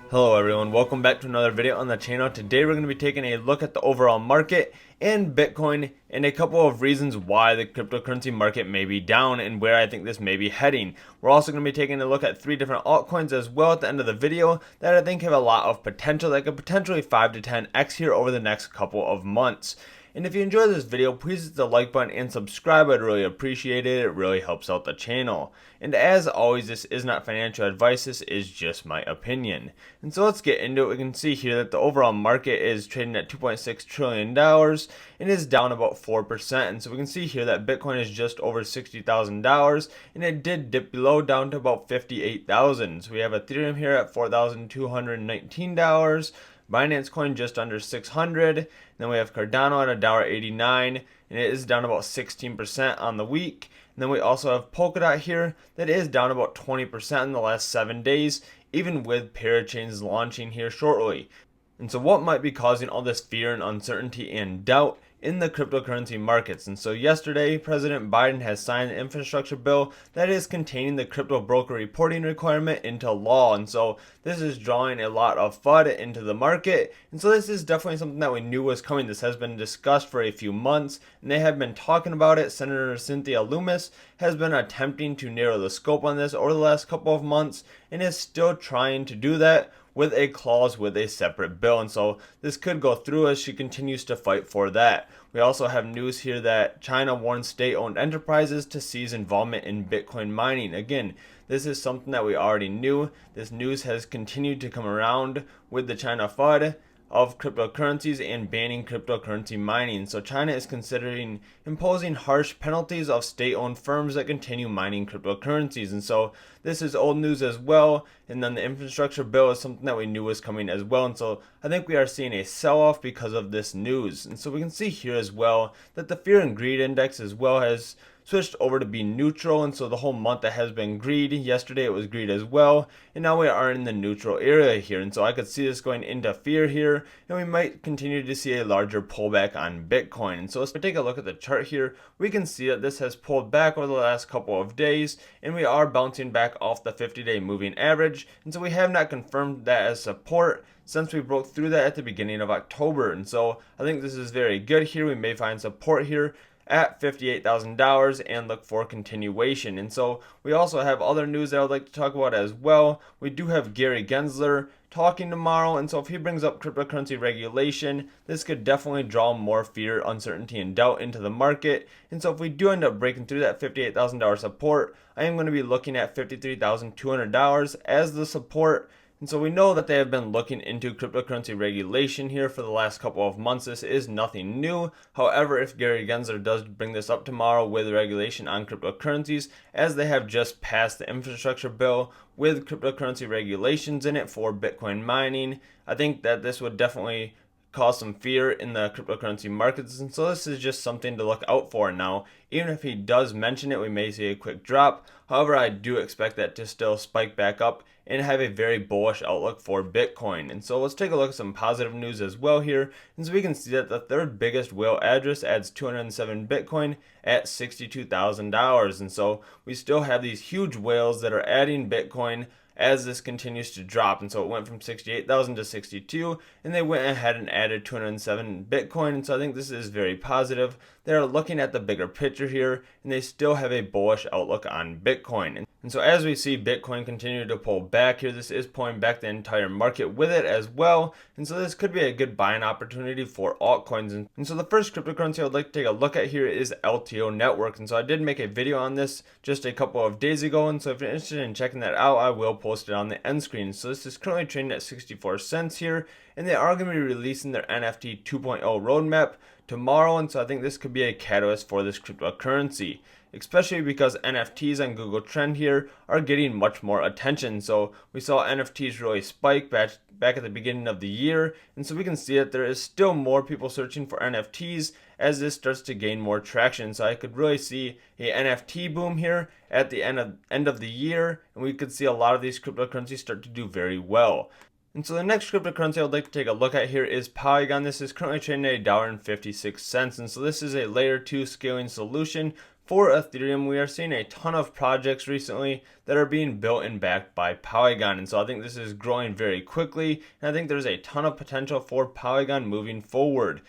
Hello everyone, welcome back to another video on the channel. Today we're going to be taking a look at the overall market and Bitcoin and a couple of reasons why the cryptocurrency market may be down and where I think this may be heading. We're also going to be taking a look at 3 different altcoins as well at the end of the video that I think have a lot of potential that could potentially 5 to 10x here over the next couple of months. And if you enjoyed this video, please hit the like button and subscribe. I'd really appreciate it. It really helps out the channel. And as always, this is not financial advice. This is just my opinion. And so let's get into it. We can see here that the overall market is trading at $2.6 trillion and is down about 4%. And so we can see here that Bitcoin is just over $60,000 and it did dip below down to about $58,000. So we have Ethereum here at $4,219. Binance Coin just under 600. Then we have Cardano at $1.89, and it is down about 16% on the week. And then we also have Polkadot here that is down about 20% in the last 7 days, even with parachains launching here shortly. And so what might be causing all this fear and uncertainty and doubt in the cryptocurrency markets? And so yesterday, President Biden has signed an infrastructure bill that is containing the crypto broker reporting requirement into law. And so this is drawing a lot of FUD into the market. And so this is definitely something that we knew was coming. This has been discussed for a few months and they have been talking about it. Senator Cynthia Lummis has been attempting to narrow the scope on this over the last couple of months and is still trying to do that with a clause with a separate bill. And so this could go through as she continues to fight for that. We also have news here that China warns state-owned enterprises to cease involvement in Bitcoin mining. Again, this is something that we already knew. This news has continued to come around with the China FUD of cryptocurrencies and banning cryptocurrency mining. So China is considering imposing harsh penalties of state-owned firms that continue mining cryptocurrencies. And so this is old news as well. And then the infrastructure bill is something that we knew was coming as well. And so I think we are seeing a sell-off because of this news. And so we can see here as well that the fear and greed index as well has switched over to be neutral, and so the whole month that has been greed. Yesterday it was greed as well, and now we are in the neutral area here, and so I could see this going into fear here, and we might continue to see a larger pullback on Bitcoin. And so let's take a look at the chart here. We can see that this has pulled back over the last couple of days, and we are bouncing back off the 50-day moving average, and so we have not confirmed that as support since we broke through that at the beginning of October. And so I think this is very good here. We may find support here at $58,000 and look for continuation. And so we also have other news that I would like to talk about as well. We do have Gary Gensler talking tomorrow, and so if he brings up cryptocurrency regulation, this could definitely draw more fear, uncertainty, and doubt into the market. And so if we do end up breaking through that $58,000 support, I am going to be looking at $53,200 as the support. And so we know that they have been looking into cryptocurrency regulation here for the last couple of months. This is nothing new. However, if Gary Gensler does bring this up tomorrow with regulation on cryptocurrencies, as they have just passed the infrastructure bill with cryptocurrency regulations in it for Bitcoin mining, I think that this would definitely cause some fear in the cryptocurrency markets. And so this is just something to look out for now. Even if he does mention it, we may see a quick drop. However, I do expect that to still spike back up and have a very bullish outlook for Bitcoin. And so let's take a look at some positive news as well here. And so we can see that the third biggest whale address adds 207 Bitcoin at $62,000. And so we still have these huge whales that are adding Bitcoin as this continues to drop. And so it went from 68,000 to 62, and they went ahead and added 207 Bitcoin. And so I think this is very positive. They're looking at the bigger picture here, and they still have a bullish outlook on Bitcoin. And so as we see Bitcoin continue to pull back here, this is pulling back the entire market with it as well. And so this could be a good buying opportunity for altcoins. And so the first cryptocurrency I would like to take a look at here is LTO Network. And so I did make a video on this just a couple of days ago. And so if you're interested in checking that out, I will post it on the end screen. So this is currently trading at 64 cents here, and they are going to be releasing their NFT 2.0 roadmap tomorrow. And so I think this could be a catalyst for this cryptocurrency, especially because NFTs on Google Trend here are getting much more attention. So we saw NFTs really spike back at the beginning of the year, and so we can see that there is still more people searching for NFTs as this starts to gain more traction. So I could really see a NFT boom here at the end of the year, and we could see a lot of these cryptocurrencies start to do very well. And so the next cryptocurrency I would like to take a look at here is Polygon. This is currently trading at $1.56. And so this is a layer 2 scaling solution For Ethereum, we are seeing a ton of projects recently that are being built and backed by Polygon. And so I think this is growing very quickly. And I think there's a ton of potential for Polygon moving forward.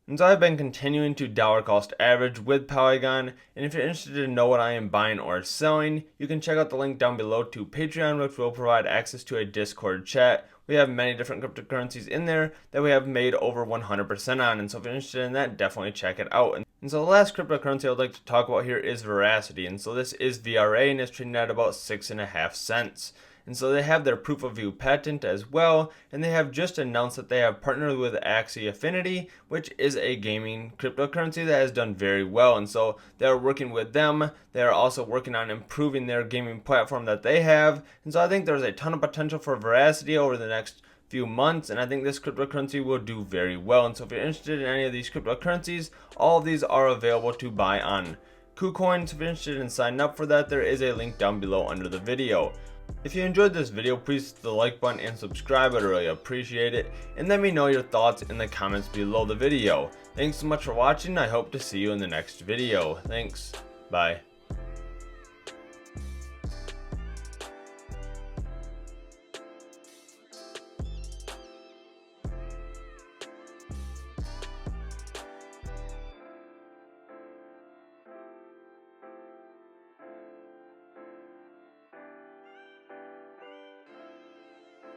And so I've been continuing to dollar cost average with Polygon. And if you're interested to know what I am buying or selling, you can check out the link down below to Patreon, which will provide access to a Discord chat. We have many different cryptocurrencies in there that we have made over 100% on. And so if you're interested in that, definitely check it out. And so the last cryptocurrency I would like to talk about here is Veracity. And so this is VRA and it's trading at about 6.5 cents. And so they have their proof of view patent as well, and they have just announced that they have partnered with Axie Infinity, which is a gaming cryptocurrency that has done very well. And so they're working with them. They are also working on improving their gaming platform that they have. And so I think there's a ton of potential for Veracity over the next few months, and I think this cryptocurrency will do very well. And so if you're interested in any of these cryptocurrencies, all of these are available to buy on KuCoin. So if you're interested in signing up for that, there is a link down below under the video. If you enjoyed this video, please hit the like button and subscribe. I'd really appreciate it. And let me know your thoughts in the comments below the video. Thanks so much for watching. I hope to see you in the next video. Thanks. Bye.